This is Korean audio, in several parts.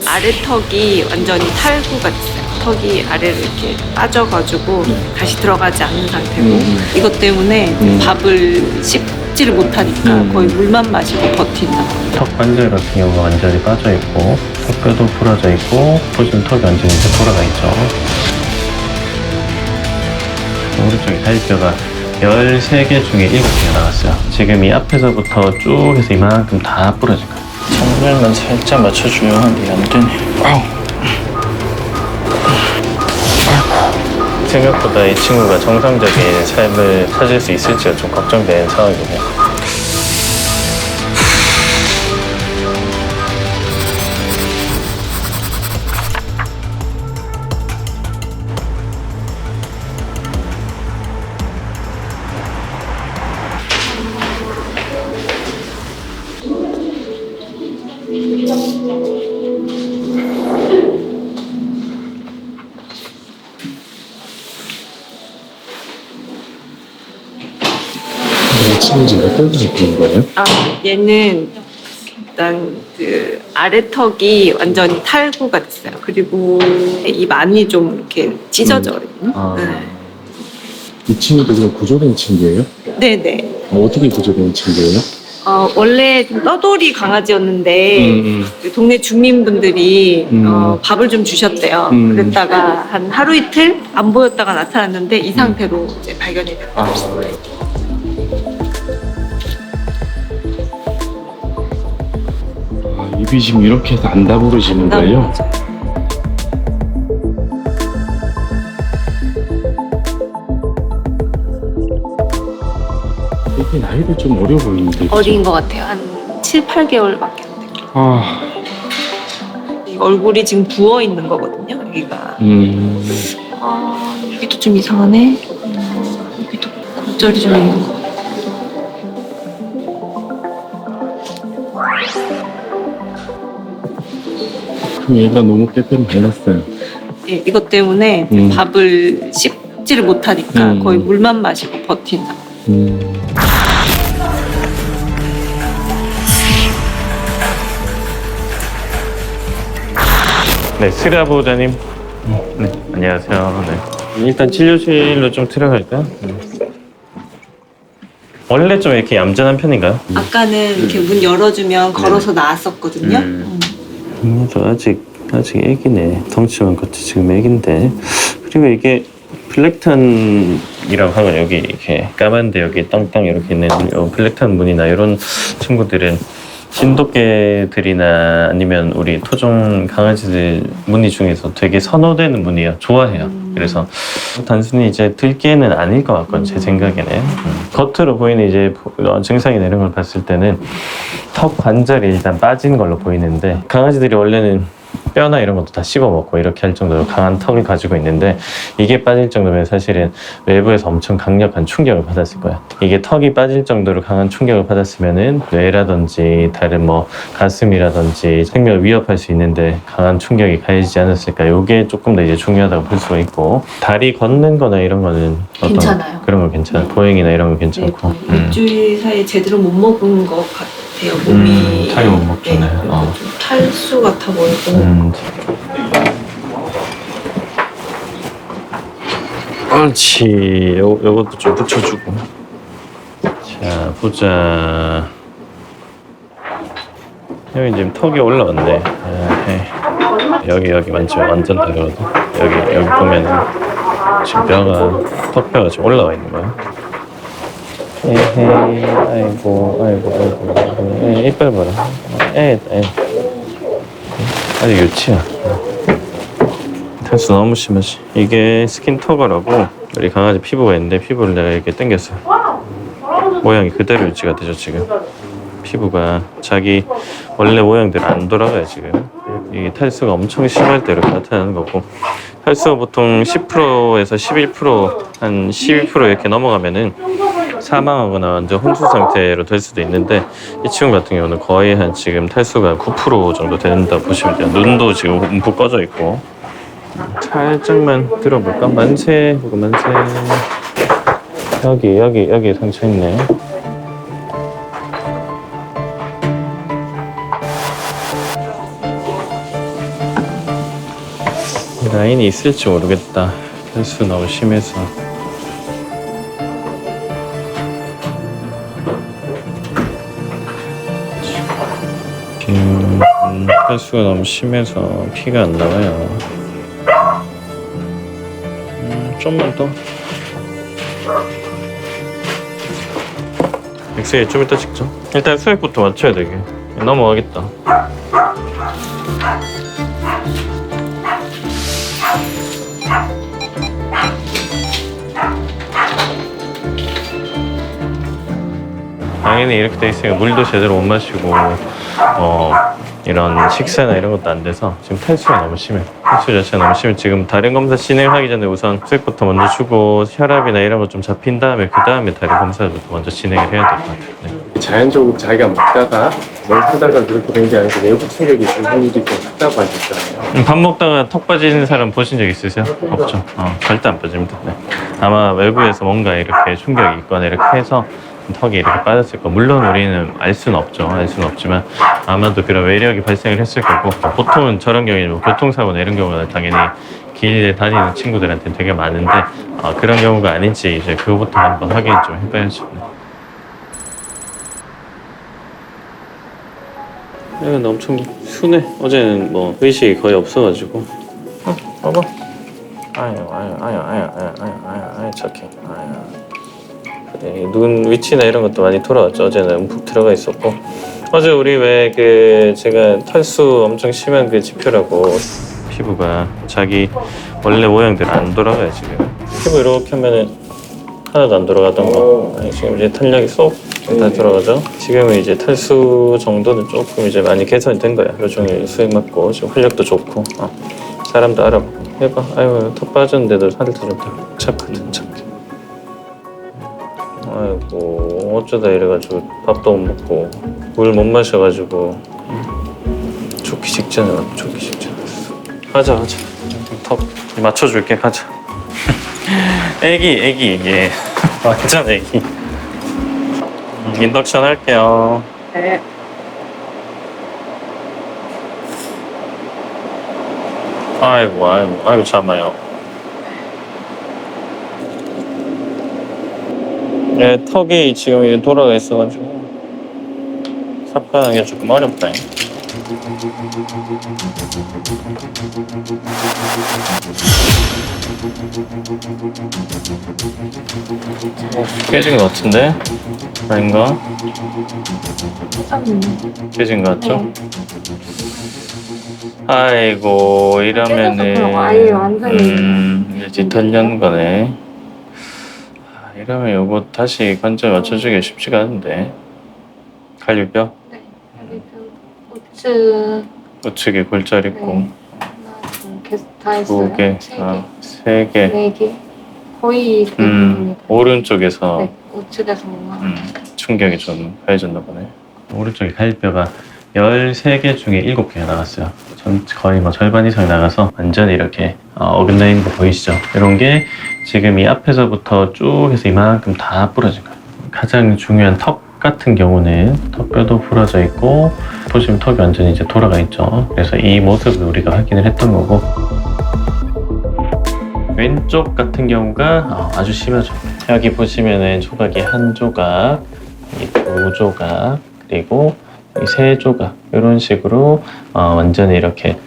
아래 턱이 완전히 탈구가 됐어요. 턱이 아래로 이렇게 빠져가지고 다시 들어가지 않는 상태고 이것 때문에 밥을 씹지를 못하니까 거의 물만 마시고 버틴다. 턱 관절 같은 경우가 완전히 빠져 있고 턱뼈도 부러져 있고 보시면 턱이 완전히 이제 돌아가 있죠. 오른쪽에 다리뼈가 13개 중에 7개가 나왔어요. 지금 이 앞에서부터 쭉 해서 이만큼 다 부러진 거예요. 정면만 살짝 맞춰주려 하는데 안 되네. 아우. 생각보다 이 친구가 정상적인 삶을 찾을 수 있을지가 좀 걱정되는 상황이긴 해요. 이 친구 지금 어떤 상태인 거예요? 아, 얘는 일단 그 아래 턱이 완전히 탈구가 됐어요. 그리고 입 안이 좀 이렇게 찢어져요. 이 친구도 지금 구조된 친구예요? 네네. 어떻게 구조된 친구예요? 원래 좀 떠돌이 강아지였는데 그 동네 주민분들이 밥을 좀 주셨대요. 그랬다가 한 하루 이틀 안 보였다가 나타났는데 이 상태로 이제 발견이 됐어요. 입이 지금 이렇게 해서 안 다부러지는 거예요? 되게 나이도 좀 어려 보이는데. 어린 것 같아요. 한 7, 8개월밖에 안 돼요. 아, 이 얼굴이 지금 부어 있는 거거든요. 여기가. 여기도 좀 이상하네. 여기도 골절이 좀 있는 거. 그럼 얘가 너무 빼빼로 말랐어요. 예, 이것 때문에 밥을 씹지를 못하니까 거의 물만 마시고 버틴다. 네, 스라 보호자님. 네, 안녕하세요. 네. 일단 치료실로 좀 들어갈까요? 원래 좀 이렇게 얌전한 편인가요? 아까는 이렇게 문 열어주면 걸어서 나왔었거든요. 저 아직 애기네. 덩치만 컸지 지금 애기인데. 그리고 이게 블랙탄이라고 하면 여기 이렇게 까만데 여기 땅땅 이렇게 있는 요 블랙탄 무늬나 이런 친구들은 진돗개들이나 아니면 우리 토종 강아지들 무늬 중에서 되게 선호되는 무늬야. 좋아해요. 그래서 단순히 이제 들개는 아닐 것 같거든요. 제 생각에는. 겉으로 보이는 이제 증상이나 이런 걸 봤을 때는 턱 관절이 일단 빠진 걸로 보이는데 강아지들이 원래는 뼈나 이런 것도 다 씹어먹고 이렇게 할 정도로 강한 턱을 가지고 있는데 이게 빠질 정도면 사실은 외부에서 엄청 강력한 충격을 받았을 거예요. 이게 턱이 빠질 정도로 강한 충격을 받았으면은 뇌라든지 다른 뭐 가슴이라든지 생명을 위협할 수 있는데 강한 충격이 가해지지 않았을까. 이게 조금 더 이제 중요하다고 볼 수가 있고 다리 걷는 거나 이런 거는 어떤 괜찮아요. 그런 거 괜찮아요. 보행이나 이런 거 괜찮고. 일주일 사이에 제대로 못 먹은 것 같아요. 몸이. 살이 못 먹잖아요. 네, 그래서 좀 탈수 같아 보이고. 옳지. 요것도 좀 붙여주고. 자, 보자. 여기 지금 턱이 올라왔네. 여기 만지면 완전 다르거든. 여기 보면은 지금 턱뼈가 지금 올라와 있는 거야. 에헤이, 아이고. 이빨 봐라. 아직 유치야. 탈수 너무 심하지. 이게 스킨 터거라고 우리 강아지 피부가 있는데 피부를 내가 이렇게 당겼어요. 모양이 그대로 유지가 되죠 지금. 피부가 자기 원래 모양대로 안 돌아가요 지금. 이게 탈수가 엄청 심할 때 이렇게 나타나는 거고 탈수가 보통 10%에서 11% 한 12% 이렇게 넘어가면은 사망하거나 완전 혼수 상태로 될 수도 있는데 이 친구 같은 경우는 거의 한 지금 탈수가 9% 정도 된다고 보시면 돼요. 눈도 지금 움푹 꺼져 있고. 살짝만 들어볼까? 만세 보고 만세. 여기 상처 있네. 라인이 있을지 모르겠다. 횟수 너무 심해서. 지금 횟수가 너무 심해서 피가 안 나와요. 좀만 더. 엑스레이 좀 이따 찍죠. 일단 수액부터 맞춰야 되게. 넘어가겠다. 당연히 이렇게 돼 있으니까 물도 제대로 못 마시고 이런 식사나 이런 것도 안 돼서 지금 탈수가 너무 심해요. 탈수 자체가 너무 심해. 지금 다른 검사 진행하기 전에 우선 수액부터 먼저 주고 혈압이나 이런 거 좀 잡힌 다음에 그 다음에 다른 검사부터 먼저 진행을 해야 될 것 같아요. 네. 자연적으로 자기가 먹다가 뭘 하다가 그렇게 된 게 아니고 내부 충격이 있을 확률이 좀 크다고 하셨잖아요. 밥 먹다가 턱 빠지는 사람 보신 적 있으세요? 없죠. 절대 안 빠집니다. 네. 아마 외부에서 뭔가 이렇게 충격이 있거나 이렇게 해서 턱이 이렇게 빠졌을 거. 물론 우리는 알 수는 없죠. 알 수는 없지만 아마도 그런 외력이 발생을 했을 거고, 보통은 저런 경우에 뭐 교통사고나 이런 경우가 당연히 길에 다니는 친구들한테는 되게 많은데 그런 경우가 아닌지 이제 그거부터 한번 확인 좀 해봐야죠. 얘는 엄청 순해. 어제는 뭐 의식이 거의 없어가지고. 봐봐. 아유 착해. 그래, 눈 위치나 이런 것도 많이 돌아왔죠. 어제는 움푹 들어가 있었고. 어제 우리 왜 그 제가 탈수 엄청 심한 그 지표라고, 피부가 자기 원래 모양대로 안 돌아가요 지금. 피부 이렇게 하면은 하나도 안 돌아가던 거, 지금 이제 탄력이 쏙 다 돌아가죠. 지금은 이제 탈수 정도는 조금 이제 많이 개선이 된 거야. 하루 종일 수액 맞고 지금 활력도 좋고 사람도 알아보고. 해봐. 아이고 턱 빠졌는데도 살이 더 좋다. 착하다 착해. 아이고 어쩌다 이래가지고 밥도 못 먹고 물 못 마셔가지고 죽기 직전에 왔어. 죽기 직전에 왔어. 가자. 턱 맞춰줄게. 가자. 애기 예. 완전 애기. 인덕션 할게요. 네. 아이고 참아요. 네, 턱이 지금 이제 돌아가 있어가지고 삽가는 게 조금 어렵다. 깨진 것 같은데? 아닌가? 깨진 것 같죠? 아이고 이러면은 아예 완전히 이제 뒤털려는 거네. 이러면 요거 다시 관절 맞춰주기가 쉽지가 않은데. 갈비뼈? 네. 우측 우측에 골절 있고. 네. 계속 다 했어요. 2개, 3개. 4개. 거의 대부분입니다. 오른쪽에서 네, 우측에서만. 충격이 좀 가해졌나 보네. 오른쪽에 갈비뼈가 13개 중에 7개가 나갔어요. 거의 뭐 절반 이상이 나가서 완전히 이렇게 어긋나 있는 거 보이시죠? 이런 게 지금 이 앞에서부터 쭉 해서 이만큼 다 부러진 거예요. 가장 중요한 턱 같은 경우는 턱뼈도 부러져 있고, 보시면 턱이 완전히 이제 돌아가 있죠. 그래서 이 모습을 우리가 확인을 했던 거고, 왼쪽 같은 경우가 아주 심하죠. 여기 보시면은 조각이 1조각, 2조각, 그리고 3조각, 이런 식으로 완전히 이렇게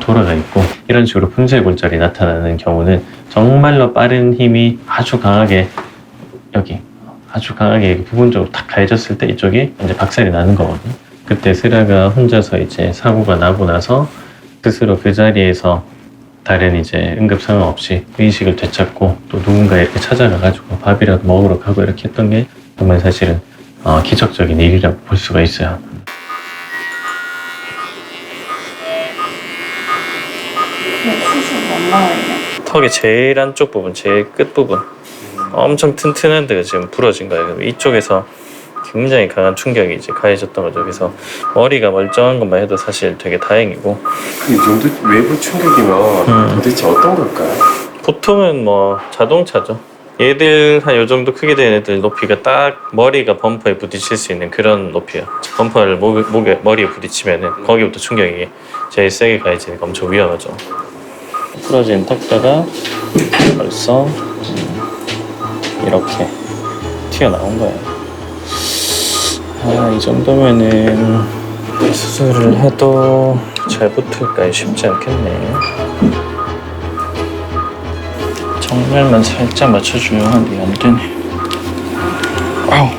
돌아가 있고, 이런 식으로 분쇄 골절이 나타나는 경우는 정말로 빠른 힘이 아주 강하게 아주 강하게 부분적으로 탁 가해졌을 때 이쪽이 이제 박살이 나는 거거든요. 그때 슬아가 혼자서 이제 사고가 나고 나서 스스로 그 자리에서 다른 이제 응급 상황 없이 의식을 되찾고 또 누군가 이렇게 찾아가가지고 밥이라도 먹으러 가고 이렇게 했던 게 정말 사실은 기적적인 일이라고 볼 수가 있어요. 턱의 제일 안쪽 부분, 제일 끝 부분 엄청 튼튼한 데가 지금 부러진 거예요. 이쪽에서 굉장히 강한 충격이 이제 가해졌던 거죠. 그래서 머리가 멀쩡한 것만 해도 사실 되게 다행이고. 이 정도 외부 충격이면 도대체 어떤 걸까요? 보통은 뭐 자동차죠. 얘들 한 요 정도 크게 된 애들 높이가 딱 머리가 범퍼에 부딪힐 수 있는 그런 높이야. 범퍼를 머리에 부딪히면은 거기부터 충격이 제일 세게 가해지니까 엄청 위험하죠. 부러진 턱뼈가 벌써 이렇게 튀어나온 거예요. 이 정도면은 수술을 해도 잘 붙을까 쉽지 않겠네. 정면만 살짝 맞춰주려 하는데 안 되네. 아우.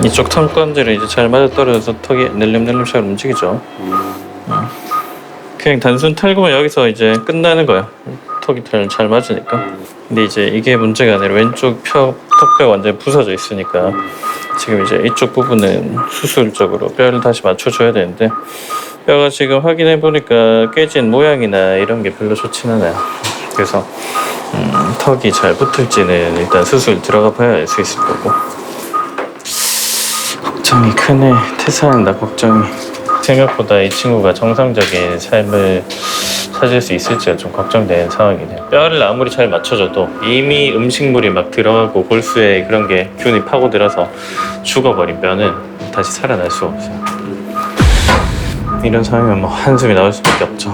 이쪽 턱관절이 이제 잘 맞아떨어져서 턱이 낼름낼름 잘 움직이죠. 그냥 단순 털고만 여기서 이제 끝나는 거야. 턱이 잘 맞으니까. 근데 이제 이게 문제가 아니라 왼쪽 턱뼈가 완전히 부서져 있으니까 지금 이제 이쪽 부분은 수술적으로 뼈를 다시 맞춰줘야 되는데 뼈가 지금 확인해 보니까 깨진 모양이나 이런 게 별로 좋진 않아요. 그래서 턱이 잘 붙을지는 일단 수술 들어가 봐야 알 수 있을 거고. 걱정이 크네. 퇴사한다 걱정이. 생각보다 이 친구가 정상적인 삶을 찾을 수 있을지가 좀 걱정되는 상황이네요. 뼈를 아무리 잘 맞춰줘도 이미 음식물이 막 들어가고 골수에 그런 게 균이 파고들어서 죽어버린 뼈는 다시 살아날 수가 없어요. 이런 상황이면 뭐 한숨이 나올 수밖에 없죠.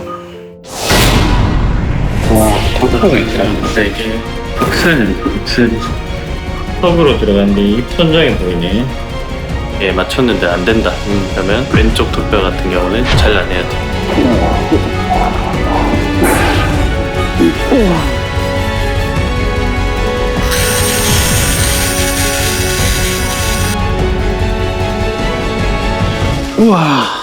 와, 턱뼈가 있다. 근데 이게 턱살이 턱으로 들어갔는데 입천장이 보이네. 예, 맞췄는데 안 된다. 그러면 왼쪽 턱뼈 같은 경우는 잘라내야 돼. 우와.